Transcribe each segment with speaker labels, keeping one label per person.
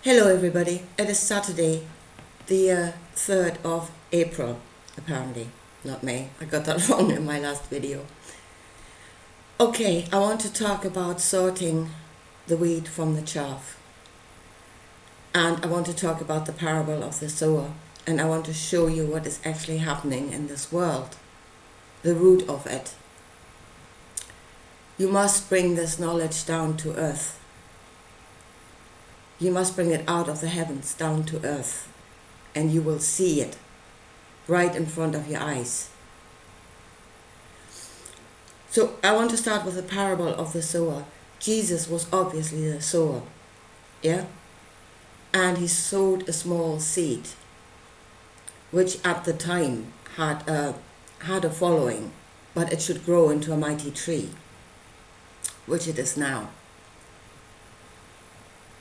Speaker 1: Hello everybody, it is Saturday, the 3rd of April, apparently, not May. I got that wrong in my last video. Okay, I want to talk about sorting the wheat from the chaff. And I want to talk about the parable of the sower. And I want to show you what is actually happening in this world, the root of it. You must bring this knowledge down to earth. You must bring it out of the heavens down to earth, and you will see it right in front of your eyes. So I want to start with the parable of the sower. Jesus was obviously the sower, yeah? And he sowed a small seed, which at the time had a following, but it should grow into a mighty tree, which it is now.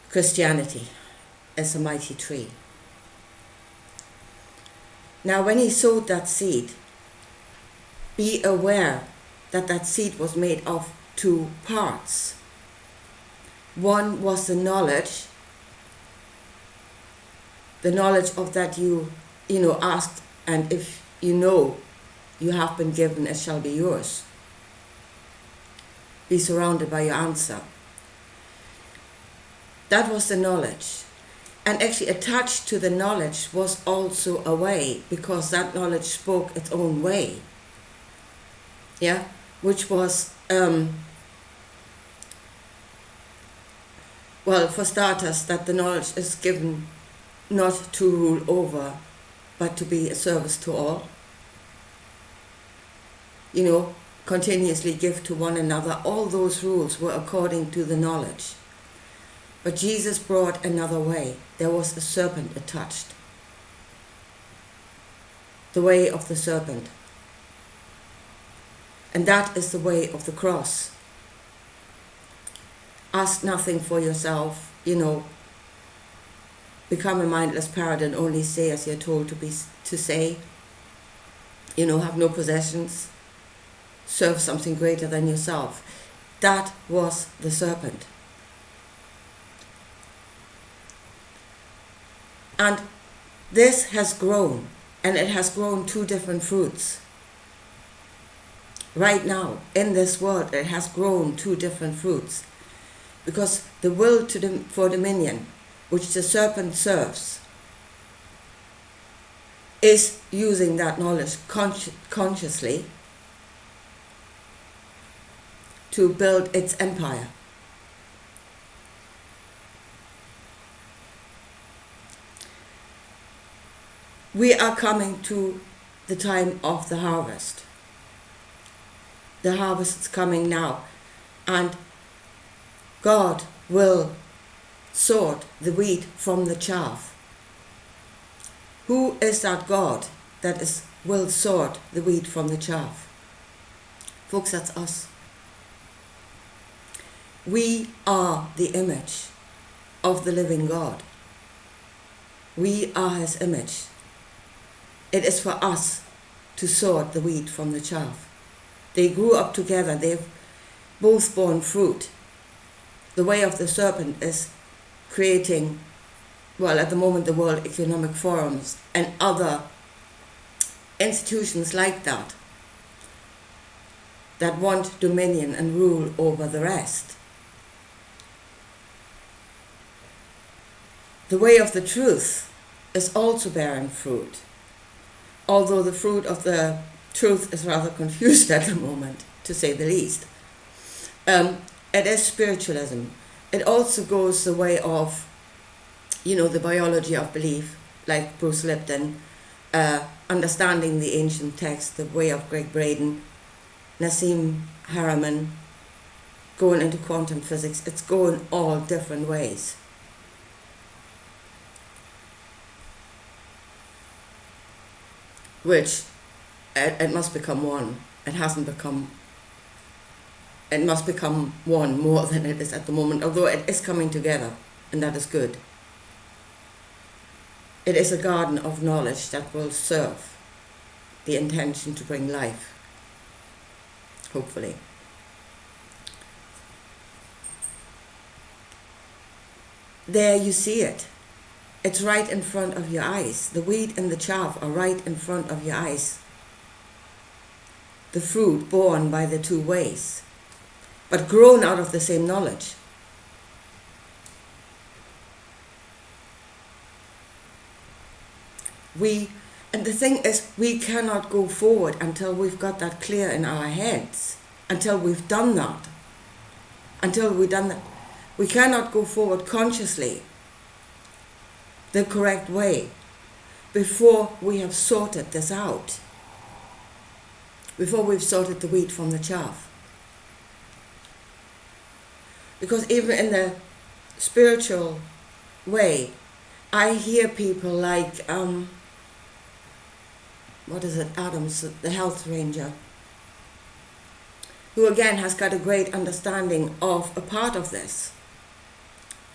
Speaker 1: Christianity is a mighty tree. Now, when he sowed that seed, be aware that that seed was made of two parts. One was the knowledge of that you asked, and if you have been given, it shall be yours. Be surrounded by your answer. That was the knowledge. And actually attached to the knowledge was also a way, because that knowledge spoke its own way. Yeah? Which was, for starters, that the knowledge is given not to rule over, but to be a service to all. Continuously give to one another. All those rules were according to the knowledge. But Jesus brought another way. There was a serpent attached. The way of the serpent. And that is the way of the cross. Ask nothing for yourself, become a mindless parrot and only say as you're told to say. Have no possessions. Serve something greater than yourself. That was the serpent. And this has grown, and it has grown two different fruits. Right now, in this world, it has grown two different fruits. Because the will for dominion, which the serpent serves, is using that knowledge consciously to build its empire. We are coming to the time of the harvest. The harvest is coming now, and God will sort the wheat from the chaff. Who is that God that will sort the wheat from the chaff? Folks, that's us. We are the image of the living God. We are his image. It is for us to sort the wheat from the chaff. They grew up together. They've both borne fruit. The way of the serpent is creating, at the moment, the World Economic Forums and other institutions like that want dominion and rule over the rest. The way of the truth is also bearing fruit. Although the fruit of the truth is rather confused at the moment, to say the least. It is spiritualism. It also goes the way of, the biology of belief, like Bruce Lipton, understanding the ancient text, the way of Greg Braden, Nassim Haramein, going into quantum physics. It's going all different ways. Which it must become one. It must become one more than it is at the moment, although it is coming together, and that is good. It is a garden of knowledge that will serve the intention to bring life, hopefully. There you see it. It's right in front of your eyes. The wheat and the chaff are right in front of your eyes. The fruit born by the two ways, but grown out of the same knowledge. And the thing is, we cannot go forward until we've got that clear in our heads, until we've done that. Until we've done that. We cannot go forward consciously the correct way before we have sorted this out, before we've sorted the wheat from the chaff. Because even in the spiritual way, I hear people like, Adams, the health ranger, who again has got a great understanding of a part of this,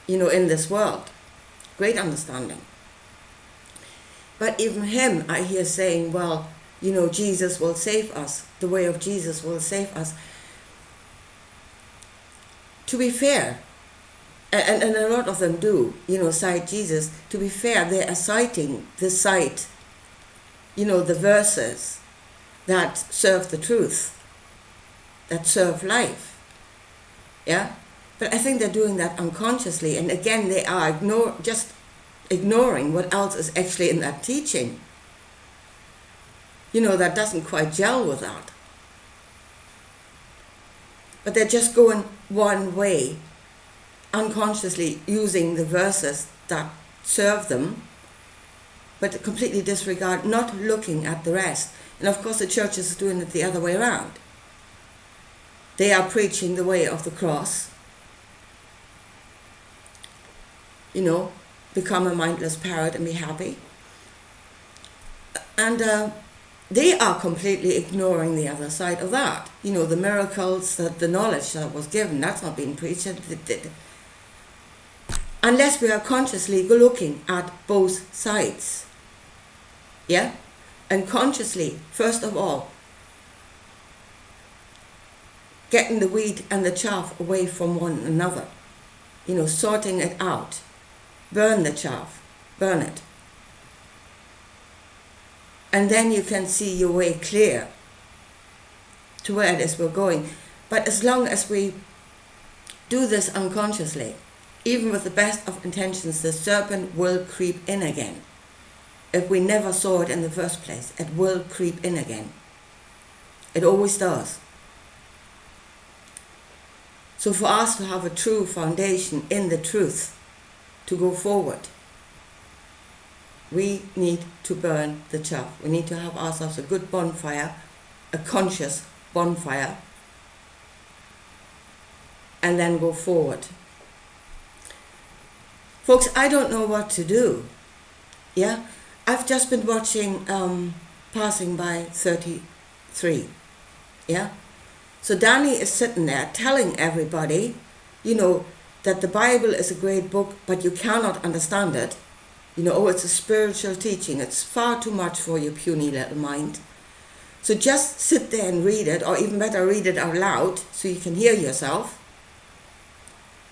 Speaker 1: in this world. Great understanding. But even him, I hear saying, well, Jesus will save us. The way of Jesus will save us. To be fair, and a lot of them do, cite Jesus. To be fair, they are citing the verses that serve the truth, that serve life. Yeah? But I think they're doing that unconsciously. And again, they are just ignoring what else is actually in that teaching. That doesn't quite gel with that. But they're just going one way, unconsciously using the verses that serve them, but completely disregard, not looking at the rest. And of course the church is doing it the other way around. They are preaching the way of the cross. Become a mindless parrot and be happy. And they are completely ignoring the other side of that. The miracles, the knowledge that was given, that's not being preached. Unless we are consciously looking at both sides. Yeah? And consciously, first of all, getting the wheat and the chaff away from one another. Sorting it out. Burn the chaff. Burn it. And then you can see your way clear to where it is we're going. But as long as we do this unconsciously, even with the best of intentions, the serpent will creep in again. If we never saw it in the first place, it will creep in again. It always does. So for us to have a true foundation in the truth, to go forward, we need to burn the chaff. We need to have ourselves a good bonfire, a conscious bonfire, and then go forward. Folks, I don't know what to do. Yeah? I've just been watching Passing by 33. Yeah? So Danny is sitting there telling everybody, that the Bible is a great book, but you cannot understand it. It's a spiritual teaching. It's far too much for your puny little mind. So just sit there and read it, or even better, read it out loud so you can hear yourself.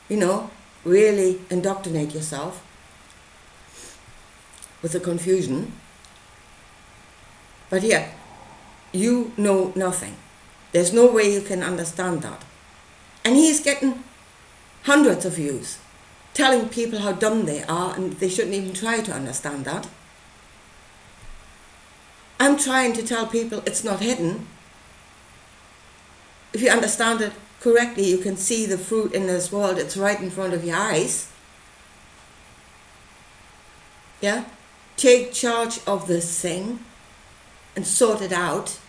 Speaker 1: Really indoctrinate yourself with the confusion. But here, you know nothing. There's no way you can understand that. And he's getting hundreds of views, telling people how dumb they are and they shouldn't even try to understand that. I'm trying to tell people it's not hidden. If you understand it correctly, you can see the fruit in this world. It's right in front of your eyes. Yeah? Take charge of this thing and sort it out.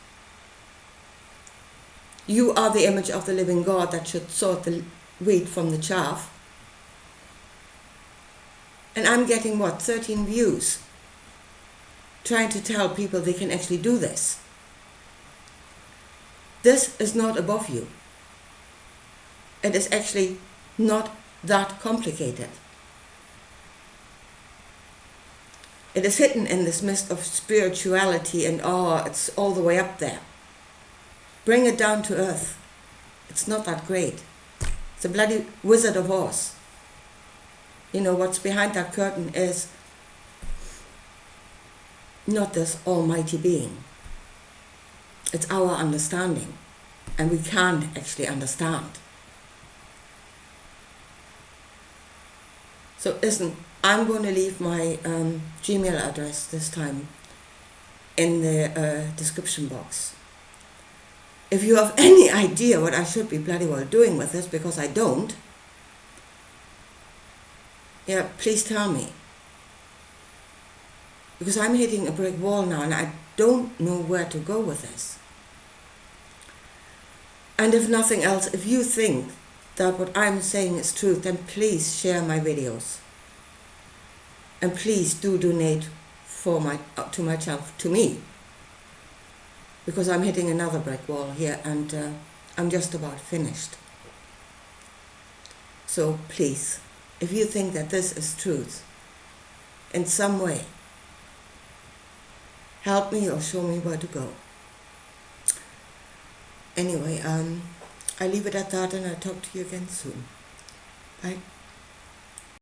Speaker 1: You are the image of the living God that should sort the wheat from the chaff. And I'm getting 13 views, trying to tell people they can actually do this. This is not above you. It is actually not that complicated. It is hidden in this mist of spirituality and it's all the way up there. Bring it down to earth. It's not that great. It's a bloody Wizard of Oz. What's behind that curtain is not this almighty being. It's our understanding, and we can't actually understand. So listen, I'm going to leave my Gmail address this time in the description box. If you have any idea what I should be bloody well doing with this, because I don't, yeah, please tell me. Because I'm hitting a brick wall now and I don't know where to go with this. And if nothing else, if you think that what I'm saying is truth, then please share my videos. And please do donate to my channel, to me. Because I'm hitting another brick wall here and I'm just about finished. So please, if you think that this is truth, in some way, help me or show me where to go. Anyway, I leave it at that and I'll talk to you again soon. Bye.